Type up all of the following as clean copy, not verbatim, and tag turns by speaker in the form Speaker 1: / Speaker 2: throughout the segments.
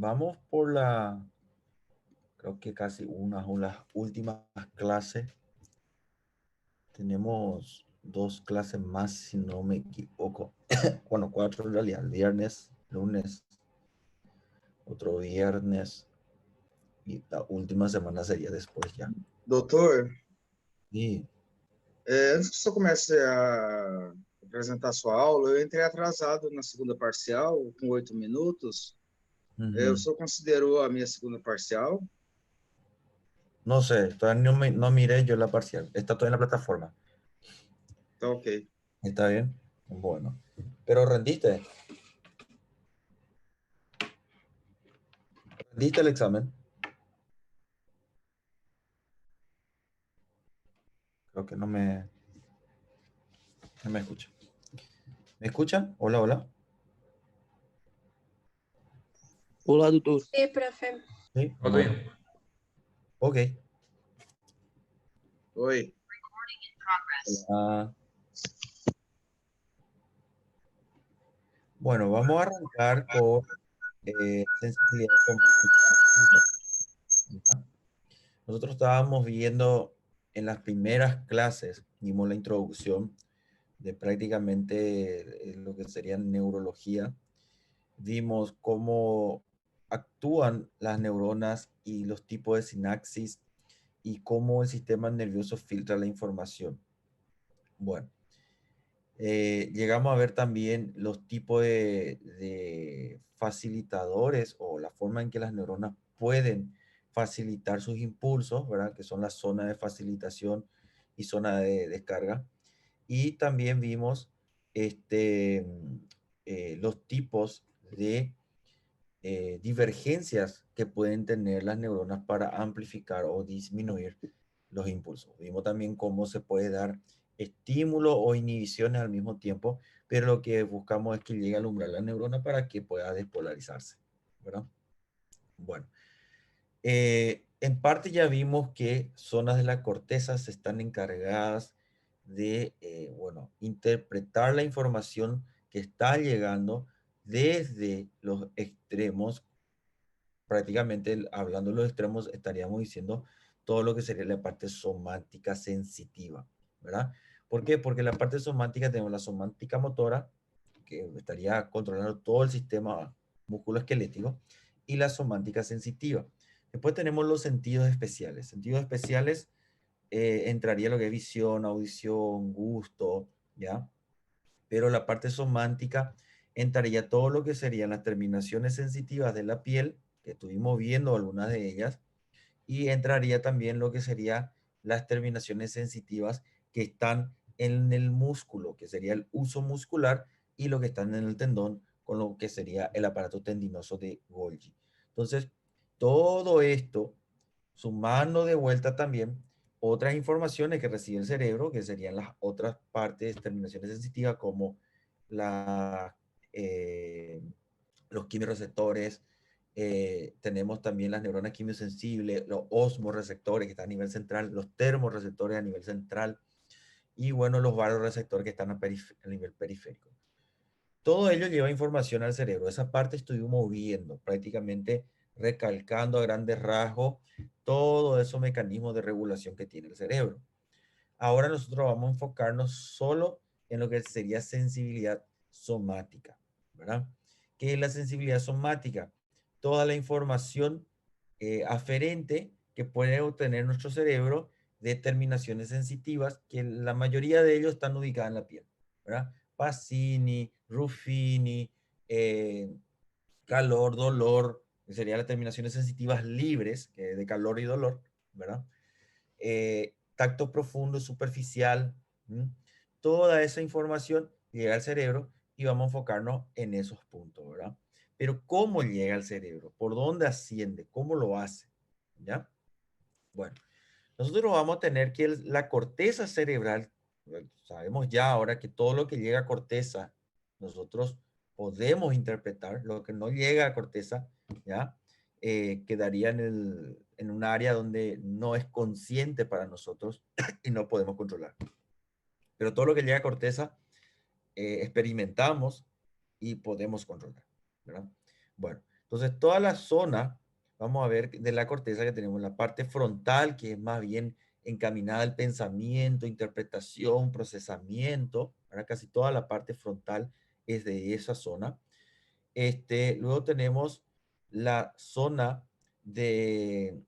Speaker 1: vamos por creo que casi una o las últimas clases. Tenemos 2 clases más, si no me equivoco. Bueno, 4 en realidad. El viernes, lunes, otro viernes. Y la última semana sería después ya.
Speaker 2: Doutor,
Speaker 1: Y
Speaker 2: antes que o senhor comece a apresentar sua aula, eu entrei atrasado na segunda parcial, com 8 minutos. O senhor considerou a minha segunda parcial?
Speaker 1: no sé, todavía no miré yo la parcial. Está todo en la plataforma.
Speaker 2: Tá ok.
Speaker 1: ¿Está bien? Bueno. Pero rendiste. ¿Rendiste el examen? Creo que no me escucha. ¿Me escuchan? Hola, hola.
Speaker 3: Olá, doutor.
Speaker 4: Sí, profe.
Speaker 1: Sí.
Speaker 5: Ok.
Speaker 1: Ok.
Speaker 2: Oi.
Speaker 1: Ah, bueno, vamos a arrancar con sensibilidad somática 1. ¿Ya? Nosotros estábamos viendo en las primeras clases, dimos la introducción de prácticamente lo que sería neurología. Vimos cómo actúan las neuronas y los tipos de sinapsis y cómo el sistema nervioso filtra la información. Bueno, llegamos a ver también los tipos de facilitadores o la forma en que las neuronas pueden facilitar sus impulsos, ¿verdad? Que son la zona de facilitación y zona de descarga. Y también vimos los tipos de divergencias que pueden tener las neuronas para amplificar o disminuir los impulsos. Vimos también cómo se puede dar estímulo o inhibiciones al mismo tiempo, pero lo que buscamos es que llegue a alumbrar la neurona para que pueda despolarizarse, ¿verdad? Bueno, en parte ya vimos que zonas de la corteza se están encargadas de, bueno, interpretar la información que está llegando desde los extremos. Prácticamente hablando de los extremos, estaríamos diciendo todo lo que sería la parte somática sensitiva, ¿verdad? ¿Por qué? Porque la parte somática tenemos la somática motora, que estaría controlando todo el sistema musculoesquelético, y la somática sensitiva. Después tenemos los sentidos especiales. Sentidos especiales entraría lo que es visión, audición, gusto, ¿ya? Pero la parte somántica entraría todo lo que serían las terminaciones sensitivas de la piel, que estuvimos viendo algunas de ellas, y entraría también lo que serían las terminaciones sensitivas que están en el músculo, que sería el uso muscular, y lo que están en el tendón, con lo que sería el aparato tendinoso de Golgi. Entonces, todo esto, sumando de vuelta también otras informaciones que recibe el cerebro, que serían las otras partes, terminaciones sensitivas, como la, eh, los quimiorreceptores, tenemos también las neuronas quimiosensibles, los osmoreceptores que están a nivel central, los termorreceptores a nivel central, y bueno, los varoreceptores que están a nivel periférico. Todo ello lleva información al cerebro. Esa parte estuvimos viendo, prácticamente recalcando a grandes rasgos todos esos mecanismos de regulación que tiene el cerebro. Ahora nosotros vamos a enfocarnos solo en lo que sería sensibilidad somática, ¿verdad? ¿Qué es la sensibilidad somática? Toda la información aferente que puede obtener nuestro cerebro de terminaciones sensitivas, que la mayoría de ellos están ubicadas en la piel, ¿verdad? Pacini, Ruffini, calor, dolor, que serían las terminaciones sensitivas libres, que de calor y dolor, ¿verdad? Tacto profundo, superficial, ¿m? Toda esa información llega al cerebro y vamos a enfocarnos en esos puntos, ¿verdad? Pero ¿cómo llega al cerebro? ¿Por dónde asciende? ¿Cómo lo hace? ¿Ya? Bueno, nosotros vamos a tener que la corteza cerebral, sabemos ya ahora que todo lo que llega a corteza, nosotros podemos interpretar, lo que no llega a corteza, ¿ya? Quedaría en un área donde no es consciente para nosotros y no podemos controlar. Pero todo lo que llega a corteza, experimentamos y podemos controlar, ¿verdad? Bueno, Entonces, toda la zona, vamos a ver de la corteza que tenemos la parte frontal, que es más bien encaminada al pensamiento, interpretación, procesamiento. Ahora casi toda la parte frontal es de esa zona. Luego tenemos la zona de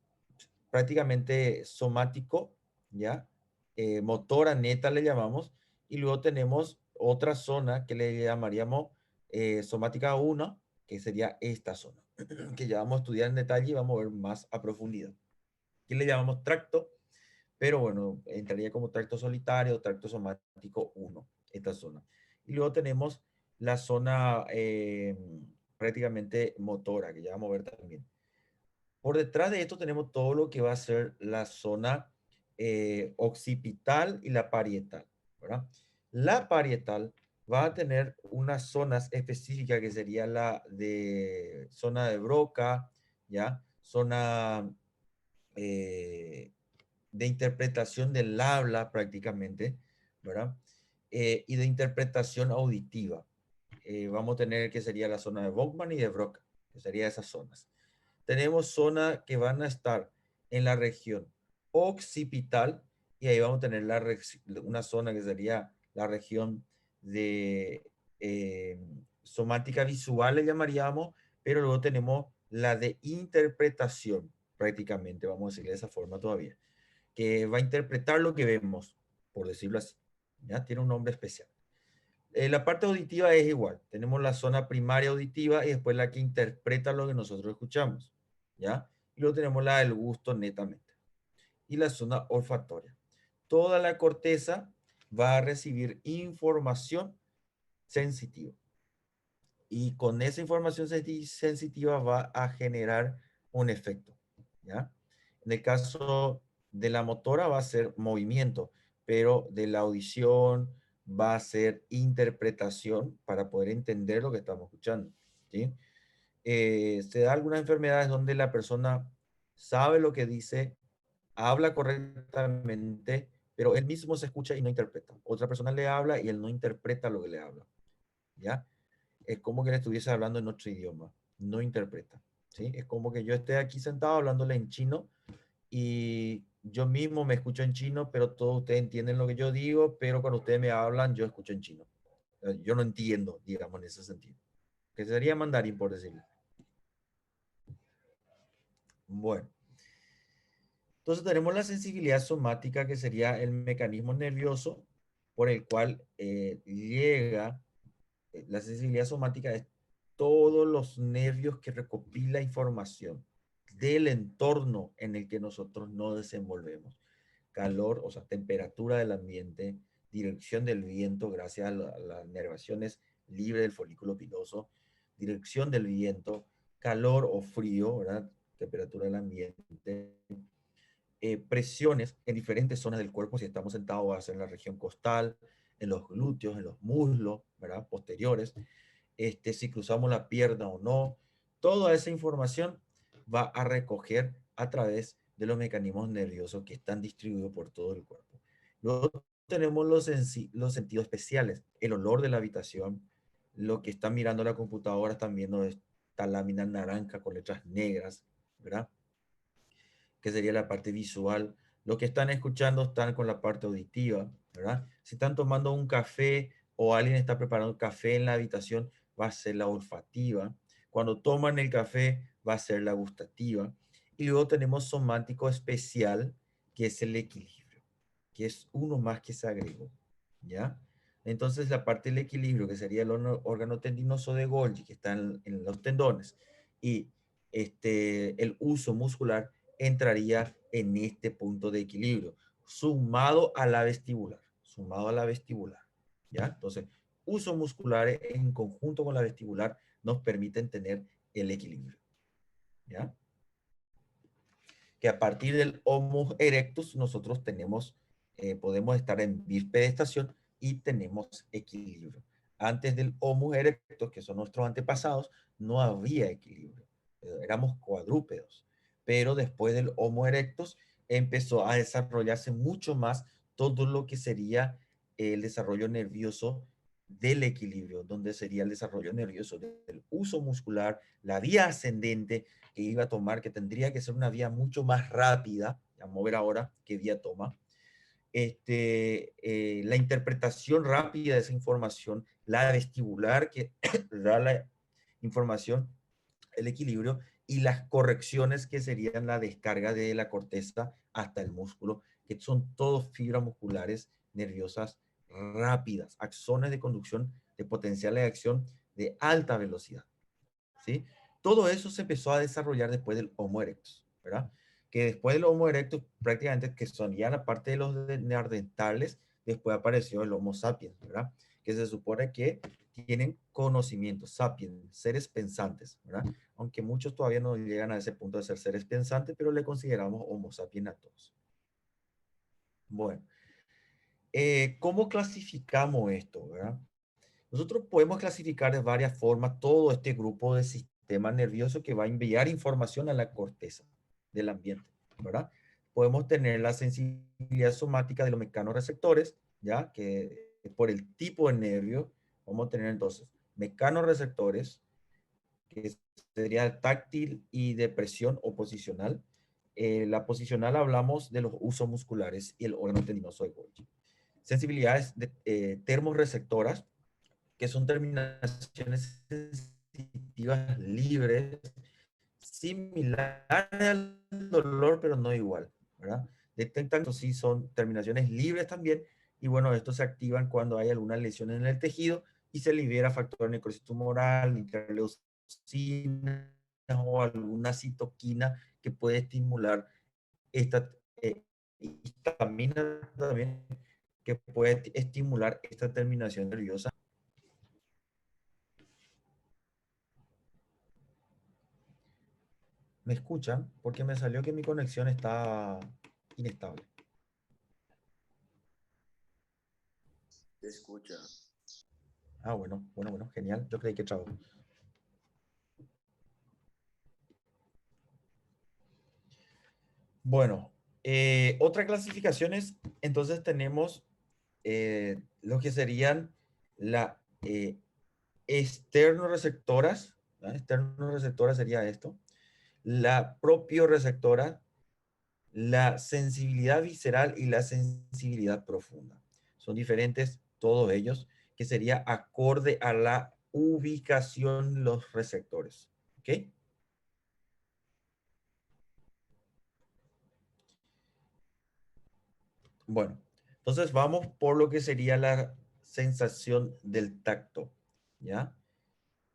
Speaker 1: prácticamente somático, ¿ya? Motora neta le llamamos, y luego tenemos otra zona que le llamaríamos somática 1, que sería esta zona, que ya vamos a estudiar en detalle y vamos a ver más a profundidad. Aquí le llamamos tracto, pero bueno, entraría como tracto solitario, tracto somático 1, esta zona. Y luego tenemos la zona prácticamente motora, que ya vamos a ver también. Por detrás de esto tenemos todo lo que va a ser la zona occipital y la parietal, ¿verdad? La parietal va a tener unas zonas específicas que sería la de zona de Broca, ¿ya? Zona de interpretación del habla prácticamente, ¿verdad? Y de interpretación auditiva. Vamos a tener que sería la zona de Bogman y de Broca, que serían esas zonas. Tenemos zonas que van a estar en la región occipital y ahí vamos a tener una zona que sería la región de somática visual, le llamaríamos, pero luego tenemos la de interpretación, prácticamente, vamos a decirle de esa forma todavía, que va a interpretar lo que vemos, por decirlo así. ¿Ya? Tiene un nombre especial. La parte auditiva es igual. Tenemos la zona primaria auditiva y después la que interpreta lo que nosotros escuchamos. ¿Ya? Y luego tenemos la del gusto netamente. Y la zona olfatoria. Toda la corteza va a recibir información sensitiva. Y con esa información sensitiva va a generar un efecto. ¿Ya? En el caso de la motora va a ser movimiento, pero de la audición va a ser interpretación para poder entender lo que estamos escuchando. ¿Sí? Se da algunas enfermedades donde la persona sabe lo que dice, habla correctamente, pero él mismo se escucha y no interpreta. Otra persona le habla y él no interpreta lo que le habla. ¿Ya? Es como que le estuviese hablando en otro idioma, no interpreta. ¿Sí? Es como que yo esté aquí sentado hablándole en chino y yo mismo me escucho en chino, pero todos ustedes entienden lo que yo digo, pero cuando ustedes me hablan, yo escucho en chino. Yo no entiendo, digamos, en ese sentido. Que sería mandarín, por decirlo. Bueno, entonces tenemos la sensibilidad somática, que sería el mecanismo nervioso por el cual llega. La sensibilidad somática es todos los nervios que recopila información del entorno en el que nosotros nos desenvolvemos. Calor, o sea, temperatura del ambiente, dirección del viento, gracias a las nervaciones libres del folículo piloso, dirección del viento, calor o frío, ¿verdad? Temperatura del ambiente, presiones en diferentes zonas del cuerpo, si estamos sentados va a ser en la región costal, en los glúteos, en los muslos, ¿verdad? Posteriores, si cruzamos la pierna o no, toda esa información va a recoger a través de los mecanismos nerviosos que están distribuidos por todo el cuerpo. Luego tenemos los sentidos especiales, el olor de la habitación, lo que están mirando la computadora están viendo esta lámina naranja con letras negras, ¿verdad? Que sería la parte visual. Lo que están escuchando están con la parte auditiva, ¿verdad? Si están tomando un café o alguien está preparando café en la habitación, va a ser la olfativa. Cuando toman el café, va a ser la gustativa. Y luego tenemos somático especial, que es el equilibrio, que es uno más que se agregó, ¿ya? Entonces, la parte del equilibrio, que sería el órgano tendinoso de Golgi, que está en los tendones, y el uso muscular, entraría en este punto de equilibrio, sumado a la vestibular, ¿ya? Entonces, uso musculares en conjunto con la vestibular nos permiten tener el equilibrio, ¿ya? Que a partir del Homo erectus nosotros podemos estar en bipedestación y tenemos equilibrio. Antes del Homo erectus, que son nuestros antepasados, no había equilibrio. Éramos cuadrúpedos. Pero después del Homo erectus empezó a desarrollarse mucho más todo lo que sería el desarrollo nervioso del equilibrio, donde sería el desarrollo nervioso del uso muscular, la vía ascendente que iba a tomar, que tendría que ser una vía mucho más rápida, vamos a ver ahora qué vía toma, la interpretación rápida de esa información, la vestibular que da la información, el equilibrio, y las correcciones que serían la descarga de la corteza hasta el músculo, que son todos fibras musculares nerviosas rápidas, axones de conducción de potenciales de acción de alta velocidad, ¿sí? Todo eso se empezó a desarrollar después del Homo erectus, ¿verdad? Que después del Homo erectus, prácticamente que son ya la parte de los neandertales, después apareció el Homo sapiens, ¿verdad? Que se supone que tienen conocimiento, sapiens, seres pensantes, ¿verdad? Aunque muchos todavía no llegan a ese punto de ser seres pensantes, pero le consideramos Homo sapiens a todos. Bueno, ¿cómo clasificamos esto, verdad? Nosotros podemos clasificar de varias formas todo este grupo de sistema nervioso que va a enviar información a la corteza del ambiente, ¿verdad? Podemos tener la sensibilidad somática de los mecanorreceptores, ¿ya? Que por el tipo de nervio, vamos a tener entonces mecanorreceptores, que sería el táctil y de presión o posicional. La posicional hablamos de los usos musculares y el órgano tendinoso de Golgi. Sensibilidades termorreceptoras, que son terminaciones sensitivas libres, similares al dolor, pero no igual, ¿verdad? Detectan, sí, son terminaciones libres también, y bueno, estos se activan cuando hay alguna lesión en el tejido y se libera factor de necrosis tumoral, interleucina o alguna citoquina que puede estimular esta histamina también, que puede estimular esta terminación nerviosa. ¿Me escuchan? Porque me salió que mi conexión está inestable.
Speaker 3: Te escucha.
Speaker 1: Ah, bueno, genial. Yo creí que trabó. Bueno, otra clasificación es, entonces tenemos lo que serían la externorreceptoras. ¿No? Externorreceptora sería esto. La propioreceptora, la sensibilidad visceral y la sensibilidad profunda. Son diferentes todos ellos, que sería acorde a la ubicación los receptores. ¿Ok? Bueno, entonces vamos por lo que sería la sensación del tacto, ¿ya?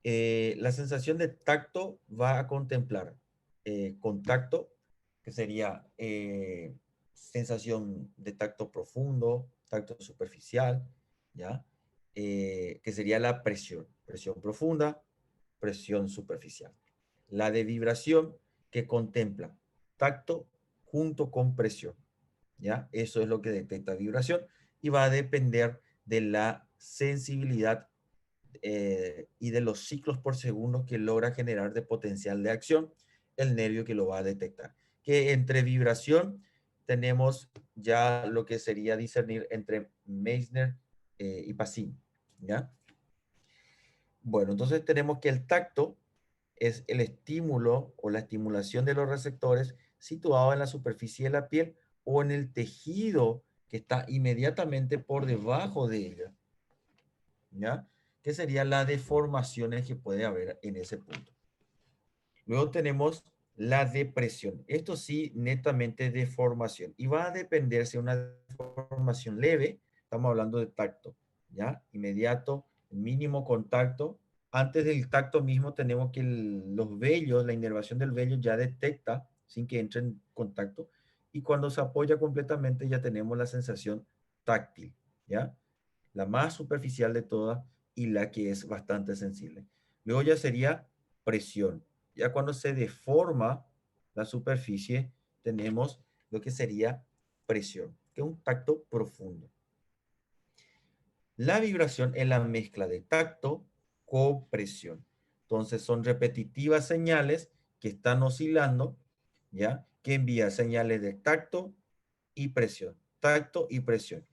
Speaker 1: La sensación de tacto va a contemplar contacto, que sería sensación de tacto profundo, tacto superficial, ¿ya? Que sería la presión, presión profunda, presión superficial. La de vibración, que contempla tacto junto con presión, ¿ya? Eso es lo que detecta vibración y va a depender de la sensibilidad y de los ciclos por segundo que logra generar de potencial de acción el nervio que lo va a detectar. Que entre vibración tenemos ya lo que sería discernir entre Meissner y Passin, ¿ya? Bueno, entonces tenemos que el tacto es el estímulo o la estimulación de los receptores situado en la superficie de la piel o en el tejido que está inmediatamente por debajo de ella, ¿ya? Que serían las deformaciones que puede haber en ese punto. Luego tenemos la depresión. Esto sí, netamente deformación. Y va a depender si una deformación leve, estamos hablando de tacto, ¿ya? Inmediato, mínimo contacto. Antes del tacto mismo tenemos que los vellos, la inervación del vello ya detecta sin que entre en contacto. Y cuando se apoya completamente ya tenemos la sensación táctil, ¿ya? La más superficial de todas y la que es bastante sensible. Luego ya sería presión. Ya cuando se deforma la superficie, tenemos lo que sería presión, que es un tacto profundo. La vibración es la mezcla de tacto con presión. Entonces son repetitivas señales que están oscilando, ¿ya? Que envía señales de tacto y presión, tacto y presión.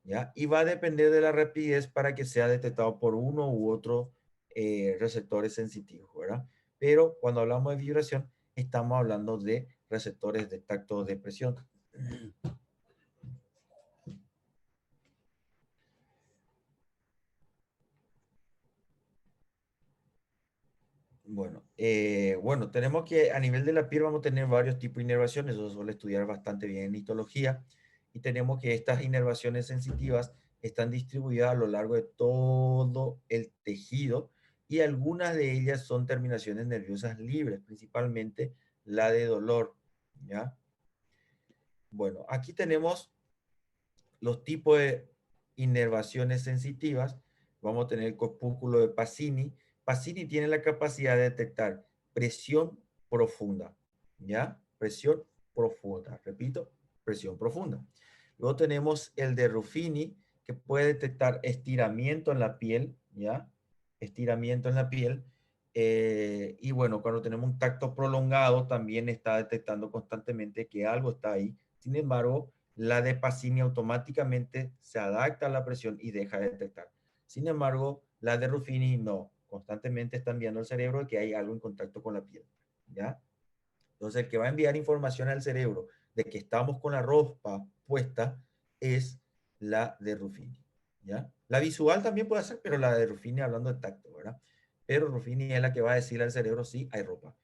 Speaker 1: ¿ya? Y va a depender de la rapidez para que sea detectado por uno u otro receptores sensitivos, ¿verdad? Pero cuando hablamos de vibración, estamos hablando de receptores de tacto de presión. Bueno, tenemos que a nivel de la piel vamos a tener varios tipos de inervaciones, eso se suele estudiar bastante bien en histología, y tenemos que estas inervaciones sensitivas están distribuidas a lo largo de todo el tejido y algunas de ellas son terminaciones nerviosas libres, principalmente la de dolor, ¿ya? Bueno, aquí tenemos los tipos de inervaciones sensitivas. Vamos a tener el corpúsculo de Pacini. Pacini tiene la capacidad de detectar presión profunda, ¿ya? Presión profunda. Repito, presión profunda. Luego tenemos el de Ruffini, que puede detectar estiramiento en la piel, ¿ya? Estiramiento en la piel. Y bueno, cuando tenemos un tacto prolongado, también está detectando constantemente que algo está ahí. Sin embargo, la de Pacini automáticamente se adapta a la presión y deja de detectar. Sin embargo, la de Ruffini no, constantemente está enviando al cerebro que hay algo en contacto con la piel, ¿ya? Entonces, el que va a enviar información al cerebro de que estamos con la ropa puesta es la de Ruffini, ¿ya? La visual también puede ser, pero la de Ruffini hablando de tacto, ¿verdad? Pero Ruffini es la que va a decirle al cerebro, sí, hay ropa.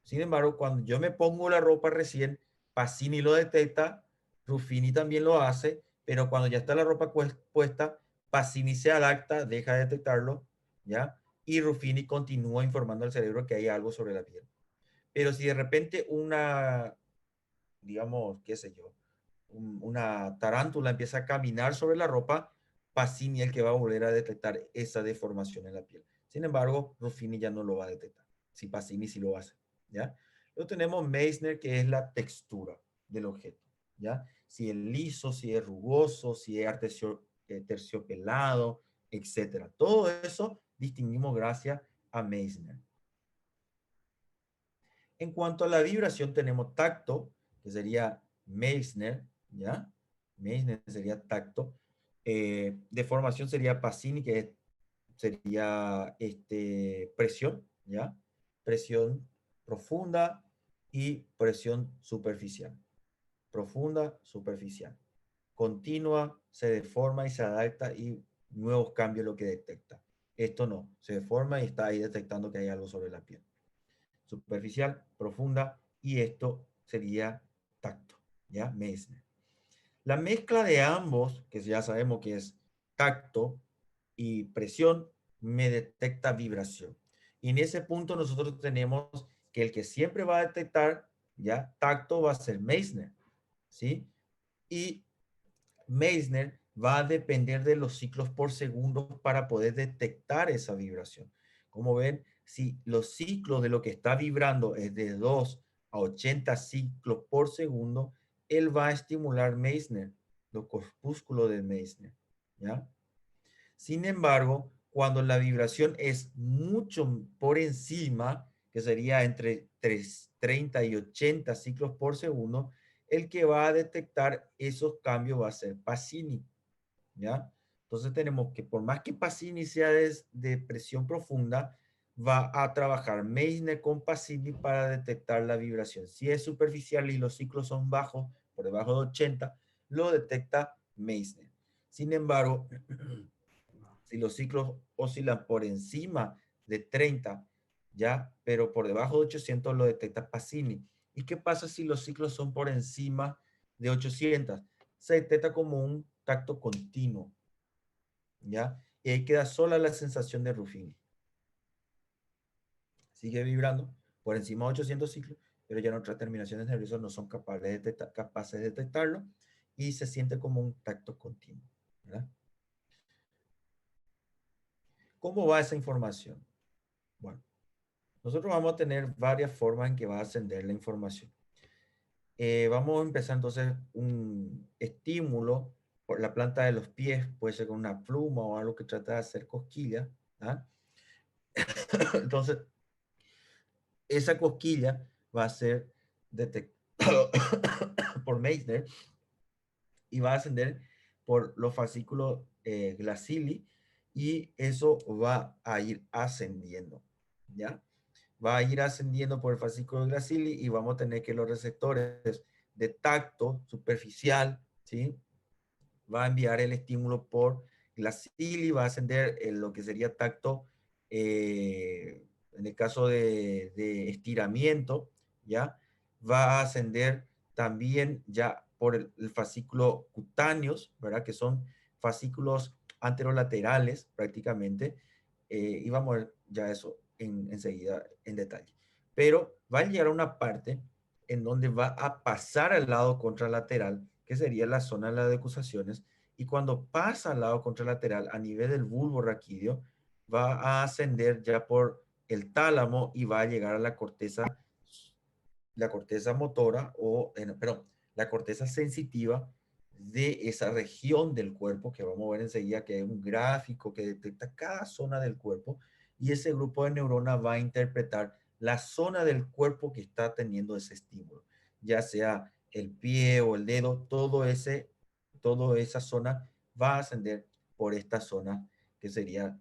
Speaker 1: Sin embargo, cuando yo me pongo la ropa recién, Pacini lo detecta, Ruffini también lo hace, pero cuando ya está la ropa puesta, Pacini se adapta, deja de detectarlo, ¿ya? Y Ruffini continúa informando al cerebro que hay algo sobre la piel. Pero si de repente una, digamos, qué sé yo, una tarántula empieza a caminar sobre la ropa, Pacini es el que va a volver a detectar esa deformación en la piel. Sin embargo, Ruffini ya no lo va a detectar. Si Pacini sí lo hace, ¿ya? Luego tenemos Meissner, que es la textura del objeto, ¿ya? Si es liso, si es rugoso, si es terciopelado, etcétera. Todo eso distinguimos gracias a Meissner. En cuanto a la vibración, tenemos tacto, que sería Meissner, ¿ya? Meissner sería tacto. Deformación sería Pacini, que sería presión, ¿ya? Presión profunda y presión superficial. Profunda, superficial. Continua, se deforma y se adapta y nuevos cambios lo que detecta. Esto no, se deforma y está ahí detectando que hay algo sobre la piel. Superficial, profunda, y esto sería tacto, ¿ya? Meissner. La mezcla de ambos, que ya sabemos que es tacto y presión, me detecta vibración. Y en ese punto nosotros tenemos que el que siempre va a detectar, ¿ya? Tacto va a ser Meissner, ¿sí? Y Meissner va a depender de los ciclos por segundo para poder detectar esa vibración. Como ven, si los ciclos de lo que está vibrando es de 2 a 80 ciclos por segundo, él va a estimular Meissner, los corpúsculos de Meissner, ¿ya? Sin embargo, cuando la vibración es mucho por encima, que sería entre 30 y 80 ciclos por segundo, el que va a detectar esos cambios va a ser Pacini, ¿ya? Entonces tenemos que, por más que Pacini sea de presión profunda, va a trabajar Meissner con Pacini para detectar la vibración. Si es superficial y los ciclos son bajos, por debajo de 80, lo detecta Meissner. Sin embargo, si los ciclos oscilan por encima de 30, ¿ya? Pero por debajo de 800 lo detecta Pacini. ¿Y qué pasa si los ciclos son por encima de 800? Se detecta como un tacto continuo, ¿ya? Y ahí queda sola la sensación de Ruffini. Sigue vibrando por encima de 800 ciclos, pero ya nuestras terminaciones nerviosas no son capaces de detectarlo y se siente como un tacto continuo, ¿verdad? ¿Cómo va esa información? Bueno, nosotros vamos a tener varias formas en que va a ascender la información. Vamos a empezar entonces un estímulo por la planta de los pies, puede ser con una pluma o algo que trata de hacer cosquillas. ¿Ah? Entonces, esa cosquilla va a ser detectada por Meissner y va a ascender por los fascículos Glassili, y eso va a ir ascendiendo, ¿ya? Va a ir ascendiendo por el fascículo Glassili y vamos a tener que los receptores de tacto superficial, ¿sí? Va a enviar el estímulo por Glassili, va a ascender en lo que sería tacto, en el caso de estiramiento, ¿ya? Va a ascender también ya por el fascículo cutáneos, ¿verdad? Que son fascículos anterolaterales prácticamente, y vamos a ver ya eso enseguida en detalle. Pero va a llegar a una parte en donde va a pasar al lado contralateral, que sería la zona de las decusaciones, y cuando pasa al lado contralateral a nivel del bulbo raquídeo, va a ascender ya por el tálamo y va a llegar a la corteza motora, perdón, la corteza sensitiva de esa región del cuerpo, que vamos a ver enseguida, que es un gráfico que detecta cada zona del cuerpo, y ese grupo de neuronas va a interpretar la zona del cuerpo que está teniendo ese estímulo, ya sea el pie o el dedo, toda esa zona va a ascender por esta zona que sería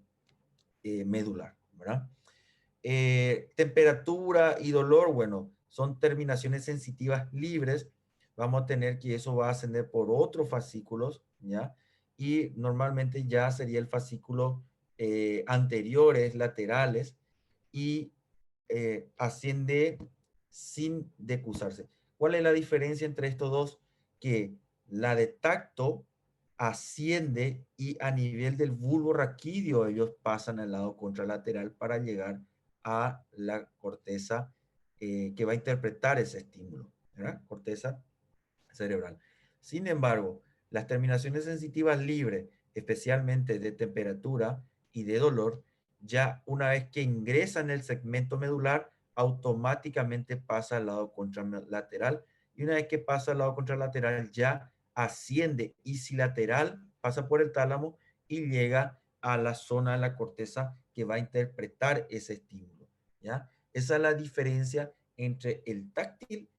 Speaker 1: medular, ¿verdad? Temperatura y dolor, bueno, son terminaciones sensitivas libres. Vamos a tener que eso va a ascender por otros fascículos, ¿ya? Y normalmente ya sería el fascículo anteriores, laterales, y asciende sin decusarse. ¿Cuál es la diferencia entre estos dos? Que la de tacto asciende y a nivel del bulbo raquídeo ellos pasan al lado contralateral para llegar a la corteza que va a interpretar ese estímulo, ¿verdad? Corteza cerebral. Sin embargo, las terminaciones sensitivas libres, especialmente de temperatura y de dolor, ya una vez que ingresa en el segmento medular, automáticamente pasa al lado contralateral, y una vez que pasa al lado contralateral ya asciende icilateral, pasa por el tálamo y llega a la zona de la corteza que va a interpretar ese estímulo, ¿ya? Esa es la diferencia entre el táctil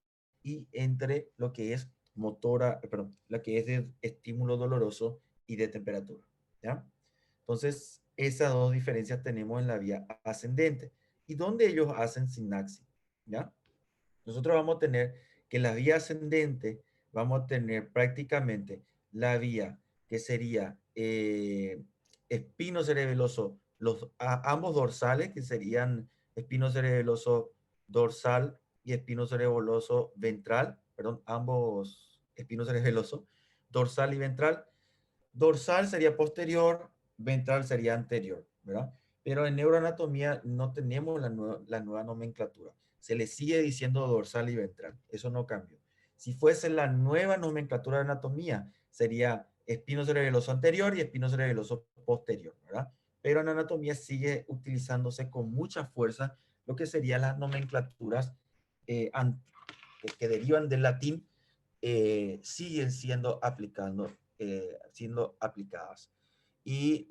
Speaker 1: y entre lo que es motora, perdón, la que es de estímulo doloroso y de temperatura, ¿ya? Entonces, esas dos diferencias tenemos en la vía ascendente. ¿Y dónde ellos hacen sinapsis? ¿Ya? Nosotros vamos a tener que la vía ascendente, vamos a tener prácticamente la vía que sería espino cerebeloso, ambos dorsales, que serían espino cerebeloso dorsal y espino cerebeloso ventral, perdón, ambos espino cerebeloso, dorsal y ventral. Dorsal sería posterior, ventral sería anterior, ¿verdad? Pero en neuroanatomía no tenemos la nueva nomenclatura. Se le sigue diciendo dorsal y ventral. Eso no cambió. Si fuese la nueva nomenclatura de anatomía, sería espino cerebeloso anterior y espino cerebeloso posterior, ¿verdad? Pero en anatomía sigue utilizándose con mucha fuerza lo que serían las nomenclaturas que derivan del latín, siguen siendo aplicadas. Y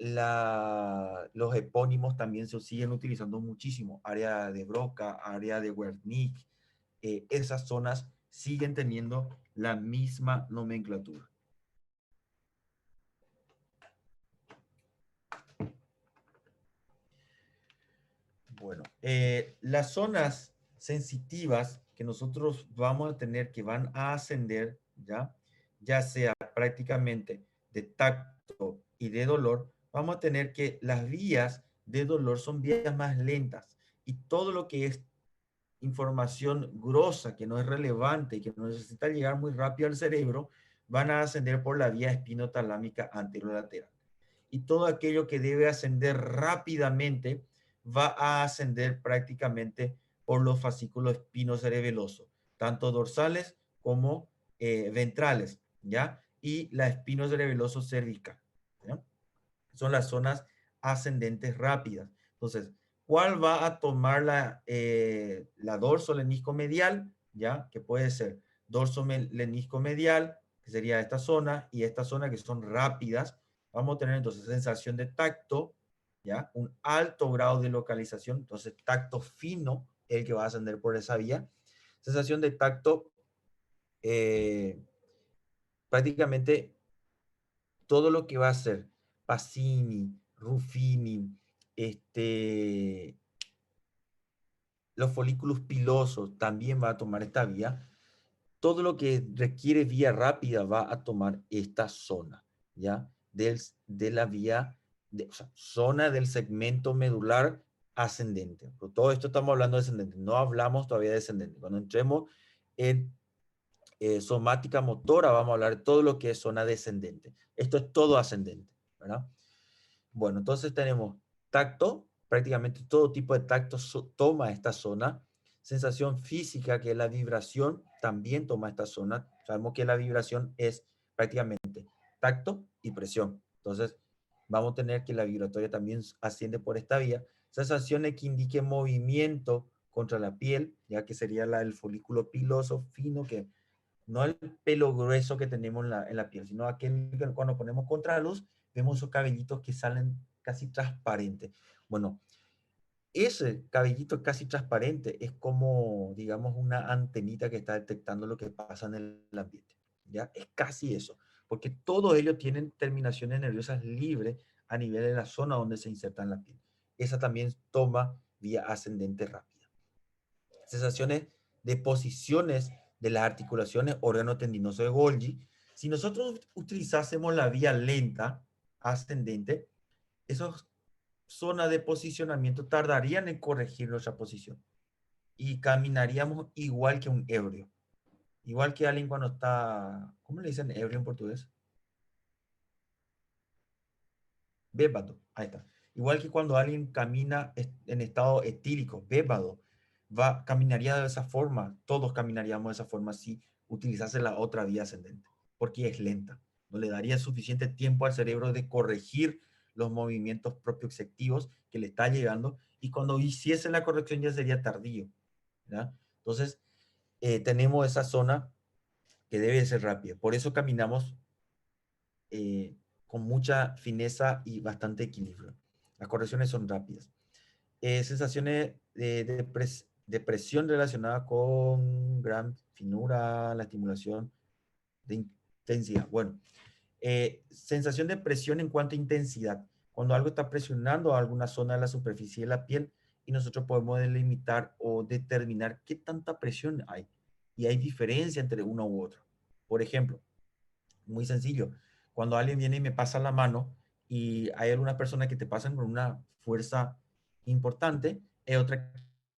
Speaker 1: los epónimos también se siguen utilizando muchísimo. Área de Broca, área de Wernicke, esas zonas siguen teniendo la misma nomenclatura. Bueno, las zonas sensitivas que nosotros vamos a tener que van a ascender, ya sea prácticamente de tacto y de dolor, vamos a tener que las vías de dolor son vías más lentas, y todo lo que es información grosa, que no es relevante y que no necesita llegar muy rápido al cerebro, van a ascender por la vía espinotalámica anterolateral. Y todo aquello que debe ascender rápidamente va a ascender prácticamente por los fascículos espinocerebelosos, tanto dorsales como ventrales, ¿ya? Y la espinocerebeloso cervical, ¿ya? Son las zonas ascendentes rápidas. Entonces, ¿cuál va a tomar la dorso lenisco medial? ¿Ya? Que puede ser dorso lenisco medial, que sería esta zona, y esta zona, que son rápidas. Vamos a tener entonces sensación de tacto, ¿ya? Un alto grado de localización, entonces tacto fino, el que va a ascender por esa vía. Sensación de tacto prácticamente todo lo que va a ser Pacini, Ruffini, los folículos pilosos también va a tomar esta vía. Todo lo que requiere vía rápida va a tomar esta zona, ¿ya? De la vía, o sea, zona del segmento medular ascendente. Por todo esto estamos hablando de descendente, no hablamos todavía de descendente. Cuando entremos en somática motora, vamos a hablar de todo lo que es zona descendente. Esto es todo ascendente, ¿verdad? Bueno, entonces tenemos tacto, prácticamente todo tipo de tacto toma esta zona. Sensación física, que es la vibración, también toma esta zona. Sabemos que la vibración es prácticamente tacto y presión. Entonces, vamos a tener que la vibratoria también asciende por esta vía. Sensaciones que indiquen movimiento contra la piel, ya que sería la del folículo piloso fino, que no el pelo grueso que tenemos en la piel, sino aquel que cuando ponemos contra la luz, vemos esos cabellitos que salen casi transparentes. Bueno, ese cabellito casi transparente es como, digamos, una antenita que está detectando lo que pasa en el ambiente. ¿Ya? Es casi eso, porque todos ellos tienen terminaciones nerviosas libres a nivel de la zona donde se inserta en la piel. Esa también toma vía ascendente rápida. Sensaciones de posiciones de las articulaciones órgano tendinoso de Golgi. Si nosotros utilizásemos la vía lenta ascendente, esas zonas de posicionamiento tardarían en corregir nuestra posición y caminaríamos igual que un ebrio. Igual que alguien cuando está, ¿cómo le dicen ebrio en portugués? Bébado, ahí está. Igual que cuando alguien camina en estado etílico, bébado, caminaría de esa forma, todos caminaríamos de esa forma si utilizase la otra vía ascendente, porque es lenta. No le daría suficiente tiempo al cerebro de corregir los movimientos propioceptivos que le está llegando, y cuando hiciese la corrección ya sería tardío, ¿ya? Entonces, tenemos esa zona que debe ser rápida. Por eso caminamos con mucha fineza y bastante equilibrio. Las correcciones son rápidas. Sensaciones de presión relacionada con gran finura, la estimulación de intensidad. Bueno, sensación de presión en cuanto a intensidad. Cuando algo está presionando a alguna zona de la superficie de la piel y nosotros podemos delimitar o determinar qué tanta presión hay. Y hay diferencia entre uno u otro. Por ejemplo, muy sencillo, cuando alguien viene y me pasa la mano y hay algunas personas que te pasan con una fuerza importante, hay otra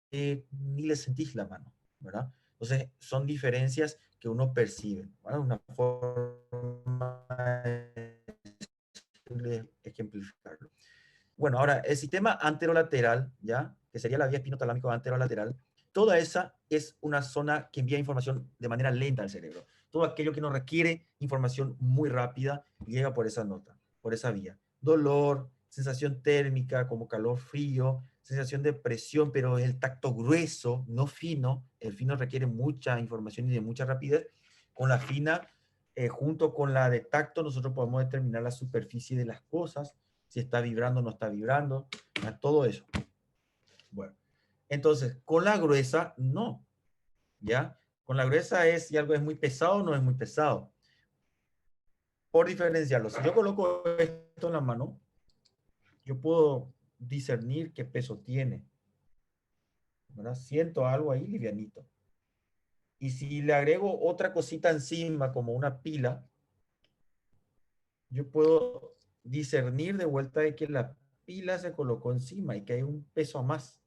Speaker 1: que ni le sentís la mano, ¿verdad? Entonces, son diferencias que uno percibe, ¿verdad? Una forma de ejemplificarlo. Bueno, ahora, el sistema anterolateral, ¿ya? Que sería la vía espinotalámico anterolateral, toda esa es una zona que envía información de manera lenta al cerebro. Todo aquello que nos requiere información muy rápida llega por esa nota, por esa vía. Dolor, sensación térmica como calor, frío, sensación de presión, pero es el tacto grueso, no fino. El fino requiere mucha información y de mucha rapidez. Con la fina, junto con la de tacto, nosotros podemos determinar la superficie de las cosas, si está vibrando o no está vibrando, todo eso. Bueno, entonces, con la gruesa, no, ¿ya? Con la gruesa es si algo es muy pesado o no es muy pesado. Por diferenciarlo, si yo coloco esto en la mano, yo puedo discernir qué peso tiene, ¿verdad? Siento algo ahí livianito. Y si le agrego otra cosita encima, como una pila, yo puedo discernir de vuelta de que la pila se colocó encima y que hay un peso más,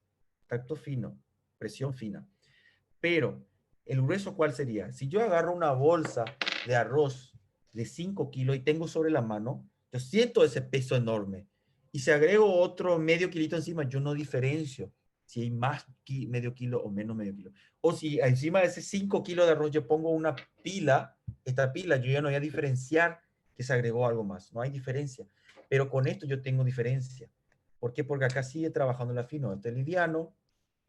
Speaker 1: tacto fino, presión fina. Pero, ¿el grueso cuál sería? Si yo agarro una bolsa de arroz de 5 kilos y tengo sobre la mano, yo siento ese peso enorme. Y si agrego otro medio kilito encima, yo no diferencio si hay más medio kilo o menos medio kilo. O si encima de ese 5 kilos de arroz yo pongo una pila, esta pila, yo ya no voy a diferenciar que se agregó algo más. No hay diferencia. Pero con esto yo tengo diferencia. ¿Por qué? Porque acá sigue trabajando la fino. Esto es liviano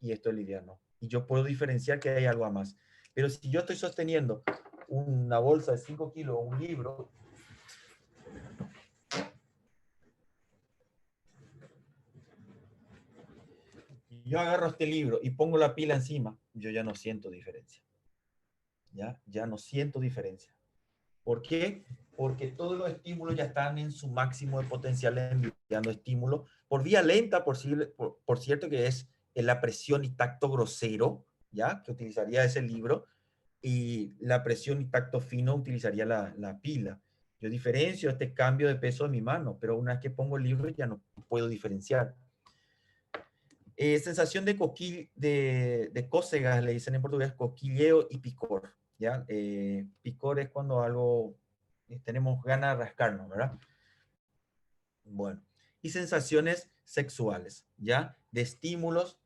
Speaker 1: y esto es liviano. Y yo puedo diferenciar que hay algo más. Pero si yo estoy sosteniendo una bolsa de 5 kilos o un libro, y yo agarro este libro y pongo la pila encima, yo ya no siento diferencia. Ya no siento diferencia. ¿Por qué? porque todos los estímulos ya están en su máximo de potencial enviando estímulos por vía lenta, por cierto, que es la presión y tacto grosero, ¿ya? Que utilizaría ese libro, y la presión y tacto fino utilizaría la pila. Yo diferencio este cambio de peso de mi mano, pero una vez que pongo el libro ya no puedo diferenciar. Sensación de cócegas, le dicen en portugués, cosquilleo y picor, ¿ya? Picor es cuando algo, tenemos ganas de rascarnos, ¿verdad? Bueno, y sensaciones sexuales, ¿ya? De estímulos,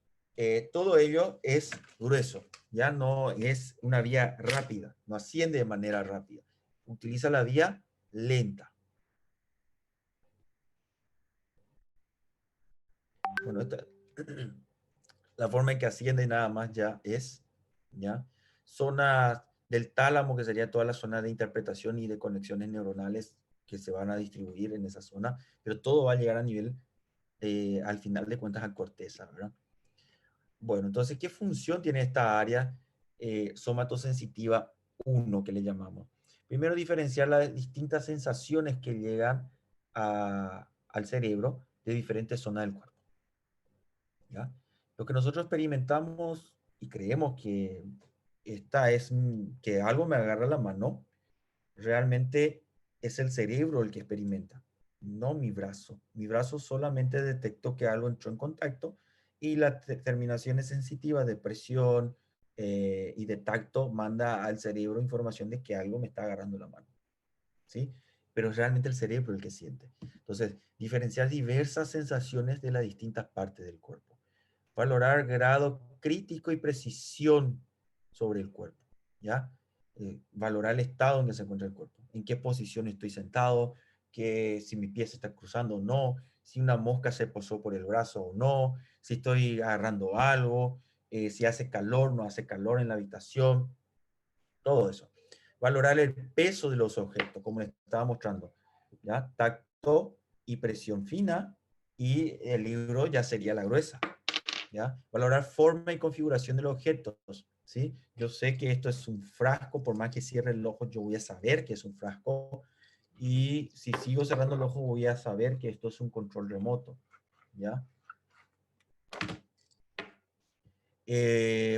Speaker 1: todo ello es grueso, ya no es una vía rápida, no asciende de manera rápida, utiliza la vía lenta. Bueno, la forma en que asciende nada más ya es, ¿ya? Zonas del tálamo, que sería toda la zona de interpretación y de conexiones neuronales que se van a distribuir en esa zona, pero todo va a llegar a nivel, al final de cuentas, a corteza, ¿verdad? Bueno, entonces, ¿qué función tiene esta área somatosensitiva 1 que le llamamos? Primero, diferenciar las distintas sensaciones que llegan al cerebro de diferentes zonas del cuerpo, ¿ya? Lo que nosotros experimentamos y creemos que esta es que algo me agarra la mano, realmente es el cerebro el que experimenta, no mi brazo. Mi brazo solamente detectó que algo entró en contacto y las terminaciones sensitivas de presión y de tacto manda al cerebro información de que algo me está agarrando la mano, ¿sí? Pero es realmente el cerebro el que siente. Entonces, diferenciar diversas sensaciones de las distintas partes del cuerpo. Valorar grado crítico y precisión sobre el cuerpo, ¿ya? Valorar el estado en que se encuentra el cuerpo, en qué posición estoy sentado, que si mi pie se está cruzando o no, si una mosca se posó por el brazo o no, si estoy agarrando algo, si hace calor, no hace calor en la habitación, todo eso. Valorar el peso de los objetos, como les estaba mostrando, ¿ya? Tacto y presión fina, y el libro ya sería la gruesa, ¿ya? Valorar forma y configuración de los objetos, ¿sí? Yo sé que esto es un frasco, por más que cierre el ojo, yo voy a saber que es un frasco, y si sigo cerrando el ojo, voy a saber que esto es un control remoto, ¿ya?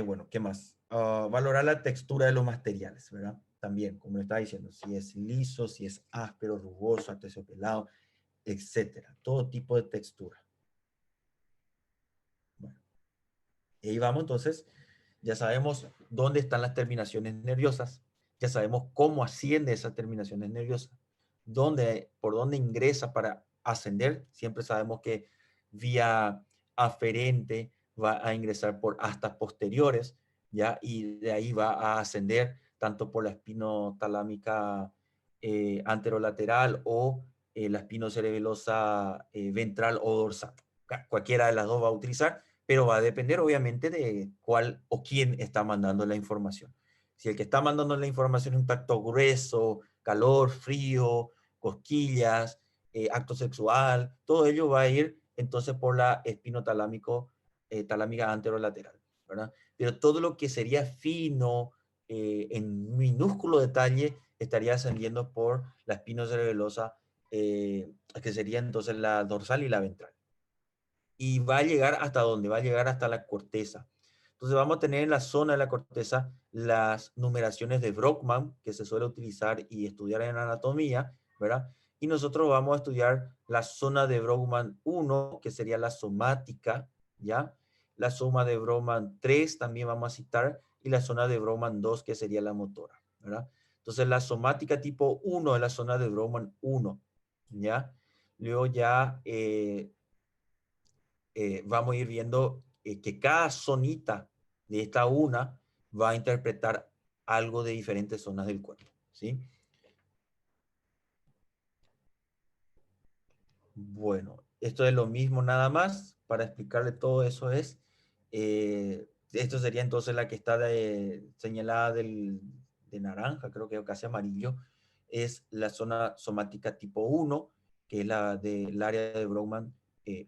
Speaker 1: Bueno, ¿qué más? Valorar la textura de los materiales, ¿verdad? También, como le estaba diciendo, si es liso, si es áspero, rugoso, aterciopelado, etcétera. Todo tipo de textura. Bueno, y ahí vamos entonces. Ya sabemos dónde están las terminaciones nerviosas, ya sabemos cómo asciende esas terminaciones nerviosas, por dónde ingresa para ascender. Siempre sabemos que vía aferente va a ingresar por astas posteriores, ¿ya? Y de ahí va a ascender tanto por la espinotalámica anterolateral o la espinocerebelosa ventral o dorsal. Cualquiera de las dos va a utilizar, pero va a depender obviamente de cuál o quién está mandando la información. Si el que está mandando la información es un tacto grueso, calor, frío, cosquillas, acto sexual, todo ello va a ir entonces por la talámica anterolateral, ¿verdad? Pero todo lo que sería fino, en minúsculo detalle, estaría ascendiendo por la espinocerebelosa, que sería entonces la dorsal y la ventral. Y va a llegar hasta dónde, va a llegar hasta la corteza. Entonces vamos a tener en la zona de la corteza las numeraciones de Brockman, que se suele utilizar y estudiar en anatomía, ¿verdad? Y nosotros vamos a estudiar la zona de Brockman 1, que sería la somática, ¿ya? La zona de Brockman 3 también vamos a citar, y la zona de Brockman 2, que sería la motora, ¿verdad? Entonces la somática tipo 1 es la zona de Brockman 1, ¿ya? Luego ya vamos a ir viendo que cada zonita de esta una va a interpretar algo de diferentes zonas del cuerpo, ¿sí? Bueno, esto es lo mismo nada más. Para explicarle todo eso esto sería entonces la que está señalada de naranja, creo que casi amarillo, es la zona somática tipo 1, que es la del área de Brockman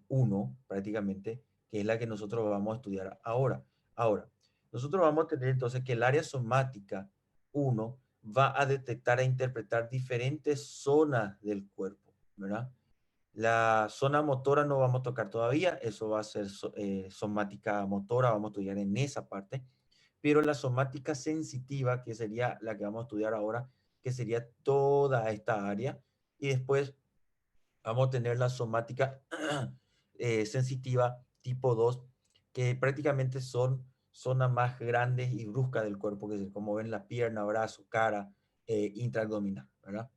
Speaker 1: 1, prácticamente, que es la que nosotros vamos a estudiar ahora. Ahora, nosotros vamos a tener entonces que el área somática 1 va a detectar e interpretar diferentes zonas del cuerpo, ¿verdad? La zona motora no vamos a tocar todavía, eso va a ser somática motora, vamos a estudiar en esa parte, pero la somática sensitiva, que sería la que vamos a estudiar ahora, que sería toda esta área, y después vamos a tener la somática sensitiva tipo 2, que prácticamente son zonas más grandes y bruscas del cuerpo, que es como ven la pierna, brazo, cara, intraabdominal, ¿verdad?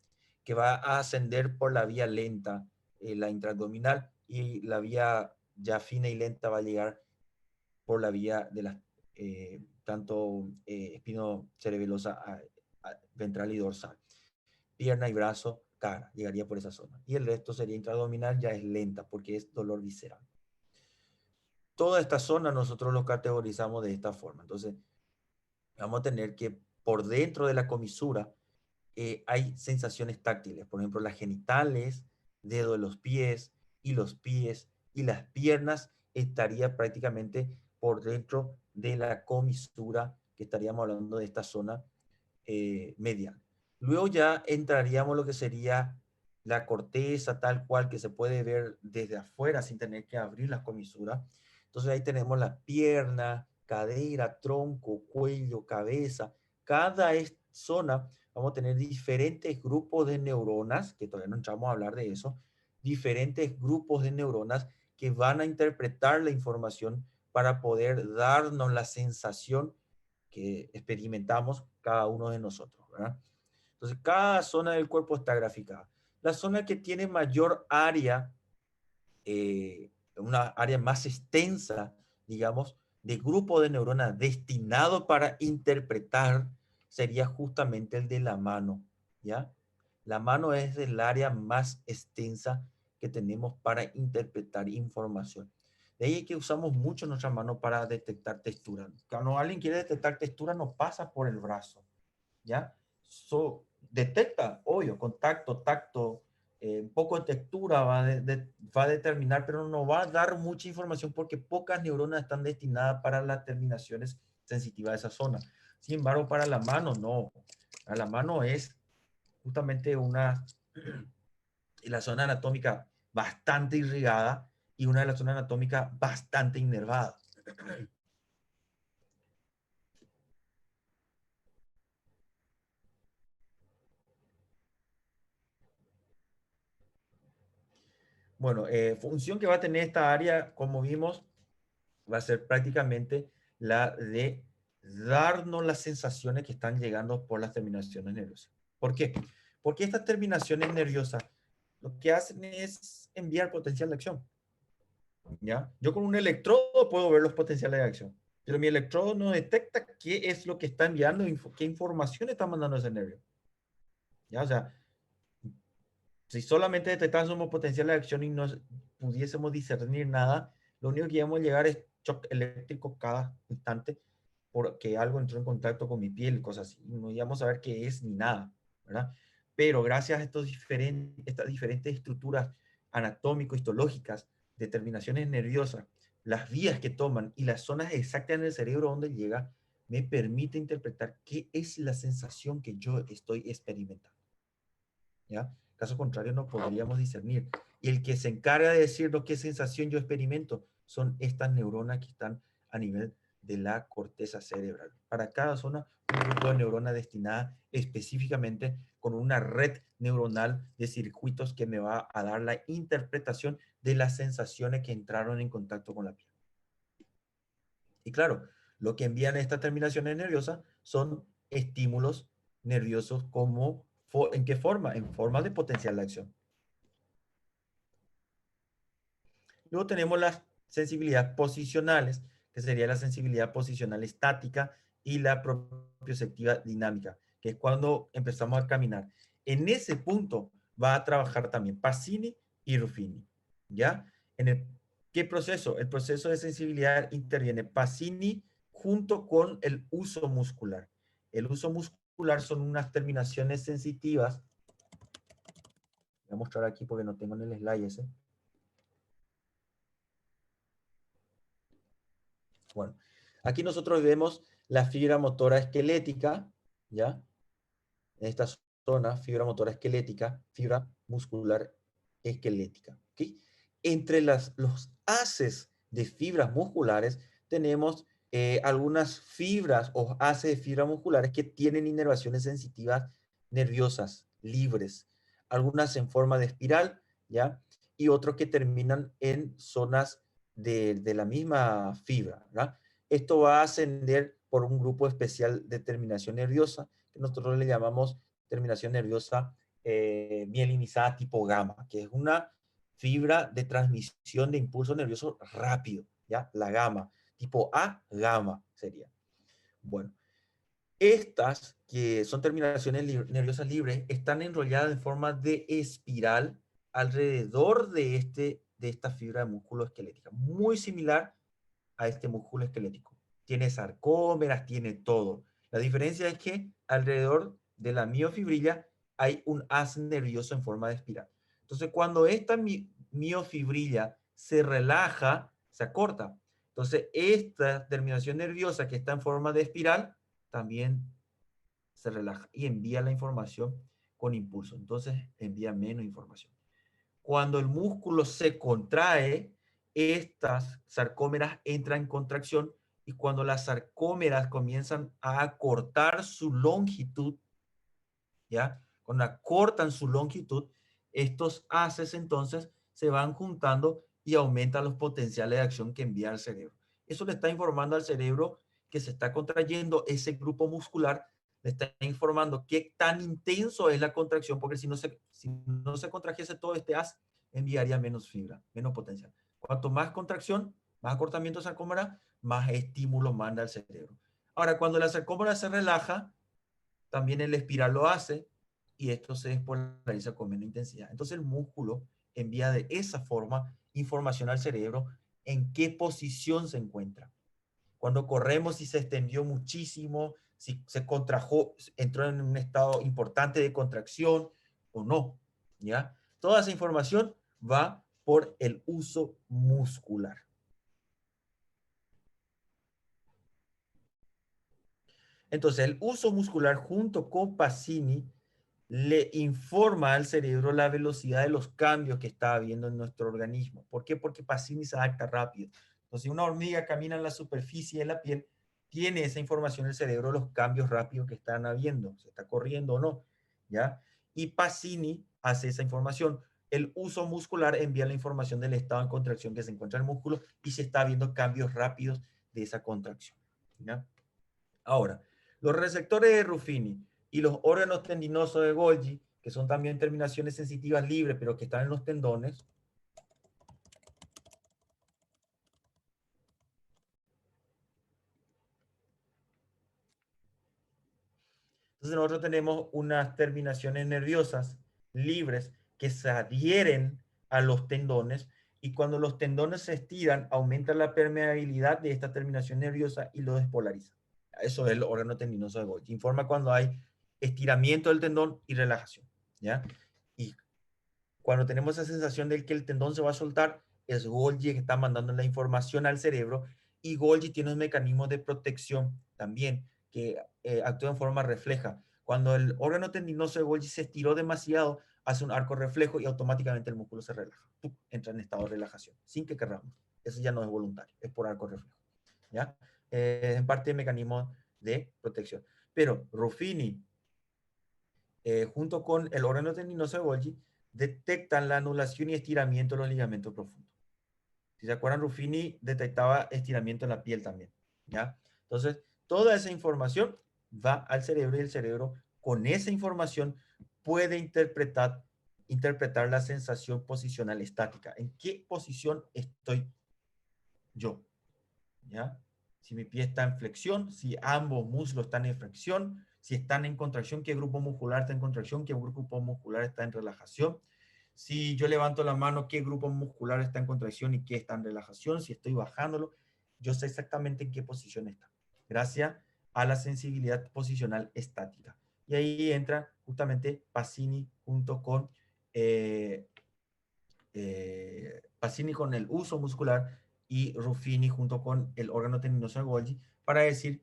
Speaker 1: Que va a ascender por la vía lenta, la intraabdominal, y la vía ya fina y lenta va a llegar por la vía de la tanto espinocerebelosa ventral y dorsal, pierna y brazo, cara, llegaría por esa zona. Y el resto sería intraabdominal, ya es lenta porque es dolor visceral. Toda esta zona nosotros lo categorizamos de esta forma. Entonces, vamos a tener que por dentro de la comisura hay sensaciones táctiles. Por ejemplo, las genitales, dedo de los pies y las piernas estaría prácticamente por dentro de la comisura, que estaríamos hablando de esta zona medial. Luego ya entraríamos lo que sería la corteza tal cual que se puede ver desde afuera sin tener que abrir las comisuras. Entonces ahí tenemos la pierna, cadera, tronco, cuello, cabeza. Cada zona vamos a tener diferentes grupos de neuronas, que todavía no entramos a hablar de eso, diferentes grupos de neuronas que van a interpretar la información para poder darnos la sensación que experimentamos cada uno de nosotros, ¿verdad? Entonces, cada zona del cuerpo está graficada. La zona que tiene mayor área, una área más extensa, digamos, de grupo de neuronas destinado para interpretar, sería justamente el de la mano, ¿ya? La mano es el área más extensa que tenemos para interpretar información. De ahí que usamos mucho nuestra mano para detectar textura. Cuando alguien quiere detectar textura, no pasa por el brazo, ¿ya? Detecta, obvio, contacto, tacto, un poco de textura va a determinar, pero no va a dar mucha información porque pocas neuronas están destinadas para las terminaciones sensitivas de esa zona. Sin embargo, para la mano, no. Para la mano es justamente la zona anatómica bastante irrigada y una de las zonas anatómicas bastante inervada. Bueno, función que va a tener esta área, como vimos, va a ser prácticamente la de darnos las sensaciones que están llegando por las terminaciones nerviosas. ¿Por qué? Porque estas terminaciones nerviosas lo que hacen es enviar potencial de acción. ¿Ya? Yo con un electrodo puedo ver los potenciales de acción, pero mi electrodo no detecta qué es lo que está enviando, qué información está mandando ese nervio. ¿Ya? O sea, si solamente detectásemos potenciales de acción y no pudiésemos discernir nada, lo único que íbamos a llegar es shock eléctrico cada instante porque algo entró en contacto con mi piel, cosas así. No íbamos a ver qué es ni nada, ¿verdad? Pero gracias a estas diferentes estructuras anatómico-histológicas, determinaciones nerviosas, las vías que toman y las zonas exactas en el cerebro donde llega, me permite interpretar qué es la sensación que yo estoy experimentando. ¿Ya? Caso contrario, no podríamos discernir. Y el que se encarga de decirnos qué sensación yo experimento son estas neuronas que están a nivel de la corteza cerebral. Para cada zona, un grupo de neuronas destinada específicamente con una red neuronal de circuitos que me va a dar la interpretación de las sensaciones que entraron en contacto con la piel. Y claro, lo que envían estas terminaciones nerviosas son estímulos nerviosos como ¿en qué forma? En forma de potencial de acción. Luego tenemos las sensibilidades posicionales, que sería la sensibilidad posicional estática y la propioceptiva dinámica, que es cuando empezamos a caminar. En ese punto va a trabajar también Pacini y Ruffini, ¿ya? ¿Qué proceso? El proceso de sensibilidad interviene Pacini junto con el uso muscular. El uso muscular son unas terminaciones sensitivas. Voy a mostrar aquí porque no tengo en el slide ese. Bueno, aquí nosotros vemos la fibra motora esquelética, ¿ya? en esta zona, fibra motora esquelética, fibra muscular esquelética. ¿Okay? Entre los haces de fibras musculares tenemos algunas fibras o haces de fibras musculares que tienen inervaciones sensitivas nerviosas libres, algunas en forma de espiral, ¿ya? Y otros que terminan en zonas de la misma fibra, ¿verdad? Esto va a ascender por un grupo especial de terminación nerviosa, que nosotros le llamamos terminación nerviosa mielinizada tipo gamma, que es una fibra de transmisión de impulso nervioso rápido, ¿ya? La gamma, tipo A, gamma sería. Bueno, estas, que son terminaciones nerviosas libres, están enrolladas en forma de espiral alrededor de esta fibra de músculo esquelética, muy similar a este músculo esquelético. Tiene sarcómeras, tiene todo. La diferencia es que alrededor de la miofibrilla hay un haz nervioso en forma de espiral. Entonces, cuando esta miofibrilla se relaja, se acorta. Entonces, esta terminación nerviosa que está en forma de espiral también se relaja y envía la información con impulso. Entonces, envía menos información. Cuando el músculo se contrae, estas sarcómeras entran en contracción y cuando las sarcómeras comienzan a acortar su longitud, ¿ya? Cuando acortan su longitud, estos haces entonces se van juntando y aumentan los potenciales de acción que envía al cerebro. Eso le está informando al cerebro que se está contrayendo ese grupo muscular, le está informando qué tan intenso es la contracción, porque si no se contrajese todo este haz, enviaría menos fibra, menos potencial. Cuanto más contracción, más acortamiento de sarcómera, más estímulo manda al cerebro. Ahora, cuando la sarcómera se relaja, también el espiral lo hace y esto se despolariza con menos intensidad. Entonces el músculo envía de esa forma información al cerebro en qué posición se encuentra. Cuando corremos, si se extendió muchísimo, si se contrajo, entró en un estado importante de contracción o no, ¿ya? Toda esa información va por el uso muscular. Entonces, el uso muscular junto con Pacini le informa al cerebro la velocidad de los cambios que está habiendo en nuestro organismo. ¿Por qué? Porque Pacini se adapta rápido. Entonces, si una hormiga camina en la superficie de la piel, tiene esa información el cerebro, los cambios rápidos que están habiendo, se está corriendo o no, ¿ya? Y Pacini hace esa información. El uso muscular envía la información del estado en contracción que se encuentra en el músculo y se está viendo cambios rápidos de esa contracción, ¿ya? Ahora, los receptores de Ruffini y los órganos tendinosos de Golgi, que son también terminaciones sensitivas libres, pero que están en los tendones. Entonces nosotros tenemos unas terminaciones nerviosas libres que se adhieren a los tendones y cuando los tendones se estiran, aumenta la permeabilidad de esta terminación nerviosa y lo despolariza. Eso es el órgano tendinoso de Golgi. Informa cuando hay estiramiento del tendón y relajación, ¿ya? Y cuando tenemos esa sensación de que el tendón se va a soltar, es Golgi que está mandando la información al cerebro y Golgi tiene un mecanismo de protección también que actúa en forma refleja. Cuando el órgano tendinoso de Golgi se estiró demasiado, hace un arco reflejo y automáticamente el músculo se relaja. Entra en estado de relajación, sin que queramos. Eso ya no es voluntario, es por arco reflejo. ¿Ya? En parte el mecanismo de protección. Pero Ruffini, junto con el órgano tendinoso de Golgi, detectan la anulación y estiramiento de los ligamentos profundos. Si se acuerdan, Ruffini detectaba estiramiento en la piel también, ¿ya? Entonces, toda esa información va al cerebro y el cerebro con esa información puede interpretar la sensación posicional estática. ¿En qué posición estoy yo? ¿Ya? Si mi pie está en flexión, si ambos muslos están en flexión, si están en contracción, qué grupo muscular está en contracción, qué grupo muscular está en relajación. Si yo levanto la mano, qué grupo muscular está en contracción y qué está en relajación. Si estoy bajándolo, yo sé exactamente en qué posición está. Gracias a la sensibilidad posicional estática. Y ahí entra justamente Pacini junto con Pacini con el uso muscular y Ruffini junto con el órgano tendinoso de Golgi para decir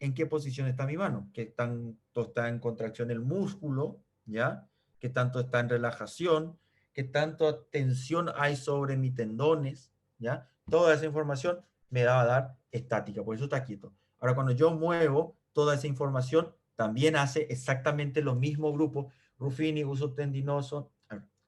Speaker 1: en qué posición está mi mano, qué tanto está en contracción el músculo, ¿ya? Qué tanto está en relajación, qué tanto tensión hay sobre mis tendones, ¿ya? Toda esa información me va a dar estática, por eso está quieto. Ahora, cuando yo muevo toda esa información, también hace exactamente los mismos grupos. Ruffini, uso tendinoso,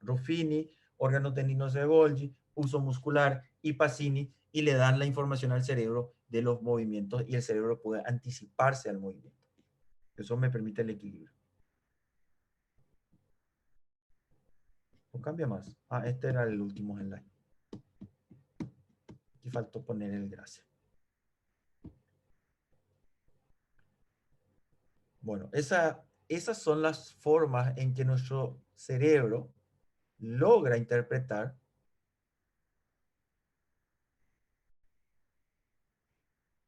Speaker 1: Ruffini, órgano tendinoso de Golgi, uso muscular y Pacini, y le dan la información al cerebro de los movimientos y el cerebro puede anticiparse al movimiento. Eso me permite el equilibrio. ¿O cambia más? Ah, este era el último slide. Aquí faltó poner el gracias. Bueno, esas son las formas en que nuestro cerebro logra interpretar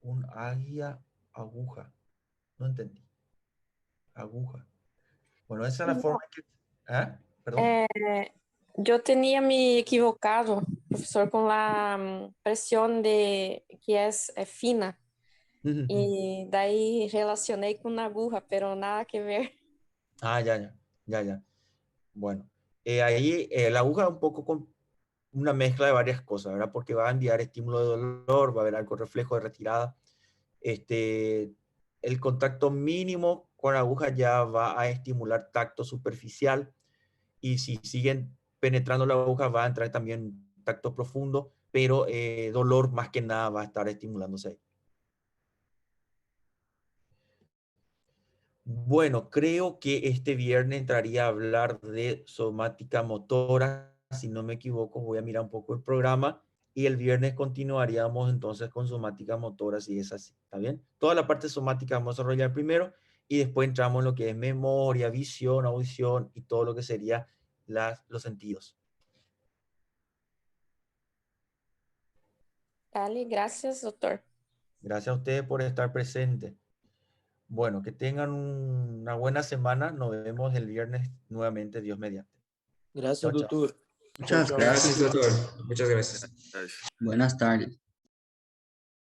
Speaker 1: un águila aguja. No entendí. Aguja. Bueno, esa es la forma en que... ¿Ah? Perdón.
Speaker 4: Yo tenía me equivocado, profesor, con la presión de que es fina. Y daí relacionei con una aguja, pero nada que ver.
Speaker 1: Ah, ya. Bueno, ahí la aguja es un poco con una mezcla de varias cosas, ¿verdad? Porque va a enviar estímulo de dolor, va a haber algo reflejo de retirada. El contacto mínimo con la aguja ya va a estimular tacto superficial, y si siguen penetrando la aguja va a entrar también tacto profundo, pero dolor más que nada va a estar estimulándose ahí. Bueno, creo que este viernes entraría a hablar de somática motora, si no me equivoco, voy a mirar un poco el programa, y el viernes continuaríamos entonces con somática motora, si es así, ¿está bien? Toda la parte somática vamos a desarrollar primero, y después entramos en lo que es memoria, visión, audición, y todo lo que sería los sentidos.
Speaker 4: Dale, gracias, doctor.
Speaker 1: Gracias a ustedes por estar presentes. Bueno, que tengan una buena semana. Nos vemos el viernes nuevamente, Dios mediante.
Speaker 5: Gracias,
Speaker 1: Chao, chao.
Speaker 5: doctor.
Speaker 6: Muchas
Speaker 5: Chao, chao.
Speaker 6: gracias, doctor. Muchas gracias.
Speaker 3: Gracias.
Speaker 6: Buenas tardes.